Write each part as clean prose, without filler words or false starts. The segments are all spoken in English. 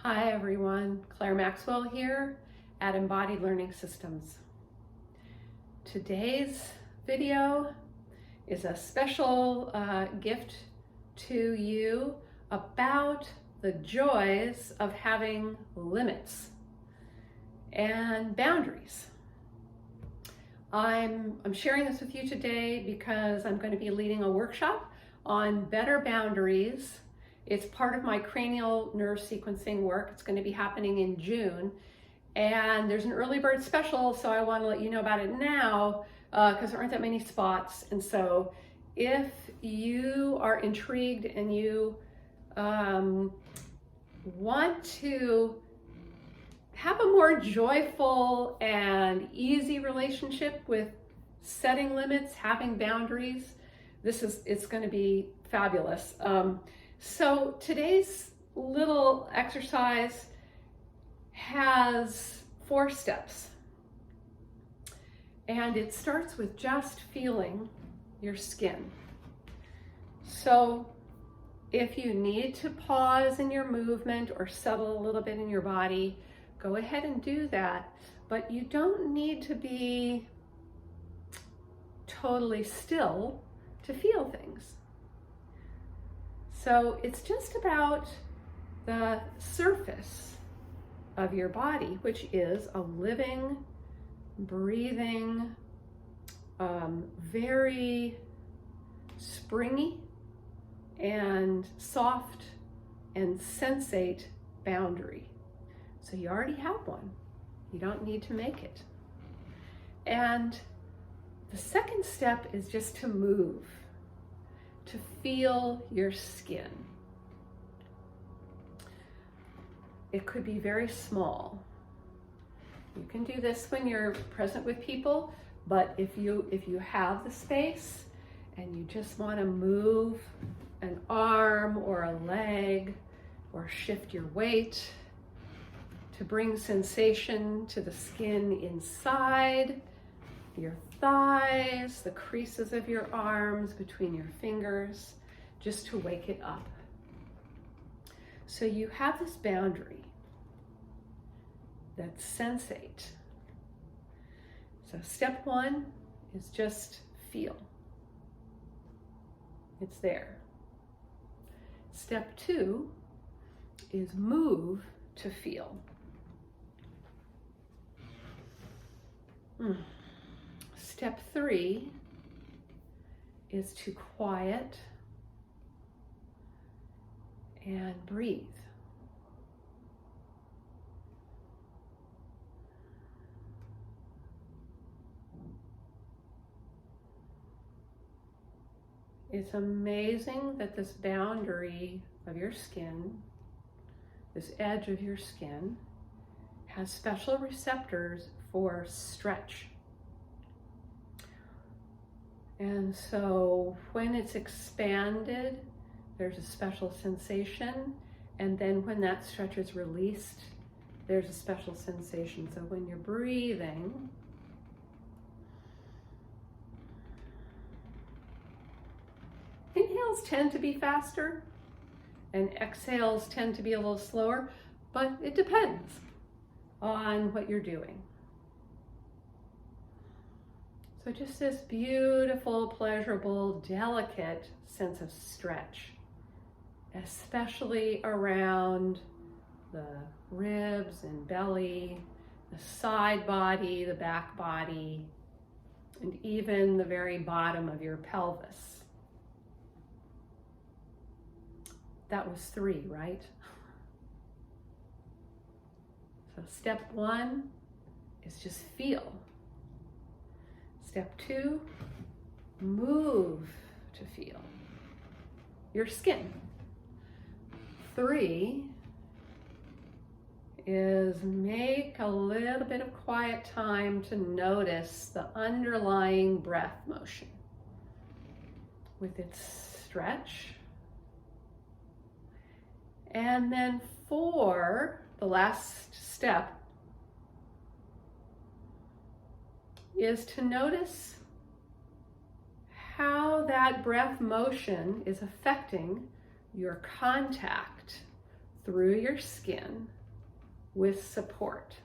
Hi everyone, Claire Maxwell here at Embodied Learning Systems. Today's video is a special gift to you about the joys of having limits and boundaries. I'm sharing this with you today because I'm going to be leading a workshop on better boundaries. It's part of my cranial nerve sequencing work. It's going to be happening in June. And there's an early bird special, so I want to let you know about it now because there aren't that many spots. And so if you are intrigued and you want to have a more joyful and easy relationship with setting limits, having boundaries, it's going to be fabulous. So today's little exercise has 4 steps, and it starts with just feeling your skin. So if you need to pause in your movement or settle a little bit in your body, go ahead and do that, but you don't need to be totally still to feel things. So it's just about the surface of your body, which is a living, breathing, very springy and soft and sensate boundary. So you already have one. You don't need to make it. And the second step is just to move, to feel your skin. It could be very small. You can do this when you're present with people, but if you have the space and you just want to move an arm or a leg or shift your weight to bring sensation to the skin inside your thighs, the creases of your arms, between your fingers, just to wake it up. So you have this boundary that's sensate. So step 1 is just feel. It's there. Step 2 is move to feel. Step 3 is to quiet and breathe. It's amazing that this boundary of your skin, this edge of your skin, has special receptors for stretch. And so when it's expanded, there's a special sensation. And then when that stretch is released, there's a special sensation. So when you're breathing, inhales tend to be faster and exhales tend to be a little slower, but it depends on what you're doing. So just this beautiful, pleasurable, delicate sense of stretch, especially around the ribs and belly, the side body, the back body, and even the very bottom of your pelvis. That was 3, right? So step 1 is just feel. Step 2, move to feel your skin. 3 is make a little bit of quiet time to notice the underlying breath motion with its stretch. And then 4, the last step, is to notice how that breath motion is affecting your contact through your skin with support.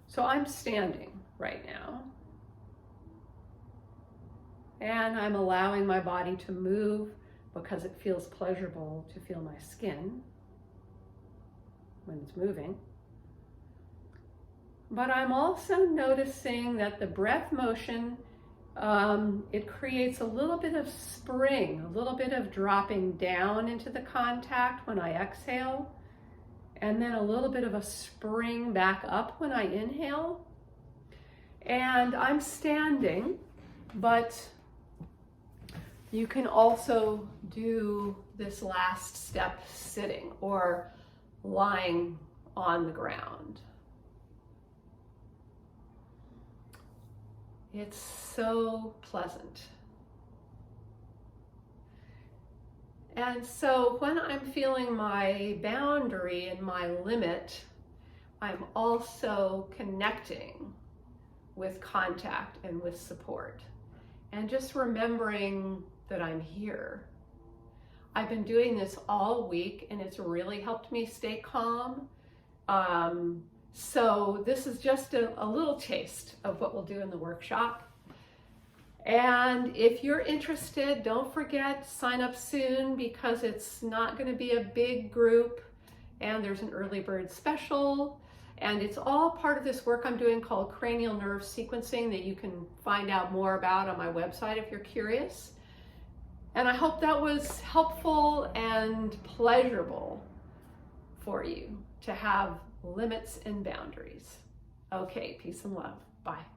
So I'm standing right now, and I'm allowing my body to move because it feels pleasurable to feel my skin when it's moving. But I'm also noticing that the breath motion, it creates a little bit of spring, a little bit of dropping down into the contact when I exhale, and then a little bit of a spring back up when I inhale. And I'm standing, but you can also do this last step sitting or lying on the ground. It's so pleasant. And so when I'm feeling my boundary and my limit, I'm also connecting with contact and with support. And just remembering that I'm here. I've been doing this all week and it's really helped me stay calm. So this is just a little taste of what we'll do in the workshop. And if you're interested, don't forget, sign up soon because it's not going to be a big group and there's an early bird special. And it's all part of this work I'm doing called cranial nerve sequencing that you can find out more about on my website if you're curious. And I hope that was helpful and pleasurable for you to have limits and boundaries. Okay, peace and love. Bye.